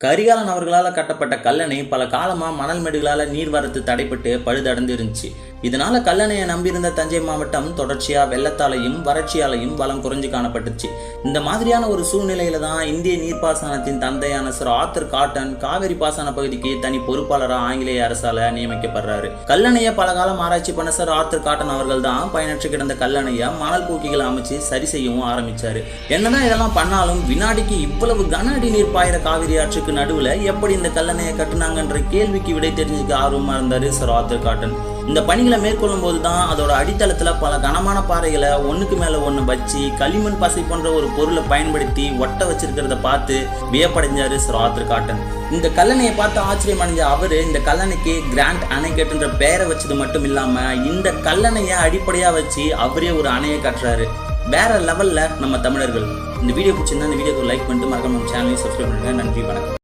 கரிகாலன் அவர்களால் கட்டப்பட்ட கல்லணை பல காலமா மணல் மேடுகளால் நீர்வரத்து தடைப்பட்டு பழுதடைந்து இருந்துச்சு. இதனால கல்லணையை நம்பியிருந்த தஞ்சை மாவட்டம் தொடர்ச்சியா வெள்ளத்தாலையும் வறட்சியாலையும் வளம் குறைஞ்சு காணப்பட்டுச்சு. இந்த மாதிரியான ஒரு சூழ்நிலையில தான் இந்திய நீர்ப்பாசனத்தின் தந்தையான சர் ஆர்தர் காட்டன் காவிரி பாசன பகுதிக்கு தனி பொறுப்பாளராக ஆங்கிலேய அரசால நியமிக்கப்படுறாரு. கல்லணையை பல காலம் ஆராய்ச்சி பண்ண சர் ஆர்தர் காட்டன் அவர்கள் தான் பயனற்று கிடந்த கல்லணையை மணல் பூக்கிகளை அமைச்சு சரி செய்யவும் ஆரம்பிச்சாரு. என்னதான் இதெல்லாம் பண்ணாலும் வினாடிக்கு இவ்வளவு கன அடி நீர் பாயிற காவிரி ஆற்றுக்கு நடுவுல எப்படி இந்த கல்லணையை கட்டுனாங்கன்ற கேள்விக்கு விடை தெரிஞ்சுக்க ஆர்வமா இருந்தாரு சர் ஆர்தர் காட்டன். இந்த பணிகளை மேற்கொள்ளும் போதுதான் அதோட அடித்தளத்துல பல கனமான பாறைகளை ஒண்ணுக்கு மேல ஒண்ணு வச்சு களிமண் பசை போன்ற ஒரு பொருளை பயன்படுத்தி ஒட்ட வச்சிருக்கிறத பார்த்து வியப்படைஞ்சாரு சர் ஆர்தர் காட்டன். இந்த கல்லணையை பார்த்து ஆச்சரியம் அடைஞ்ச அவரு இந்த கல்லணைக்கு கிராண்ட் அணைக்கட்டுன்ற பெயரை வச்சது மட்டும் இல்லாம இந்த கல்லணையை அடிப்படையா வச்சு அவரே ஒரு அணையை கட்டுறாரு. வேற லெவல்ல நம்ம தமிழர்கள். இந்த வீடியோ பிடிச்சிருந்தா இந்த வீடியோக்கு லைக் பண்ணிட்டு மறக்காம நம்ம சேனலையும் சப்ஸ்கிரைப் பண்ணுங்க. நன்றி, வணக்கம்.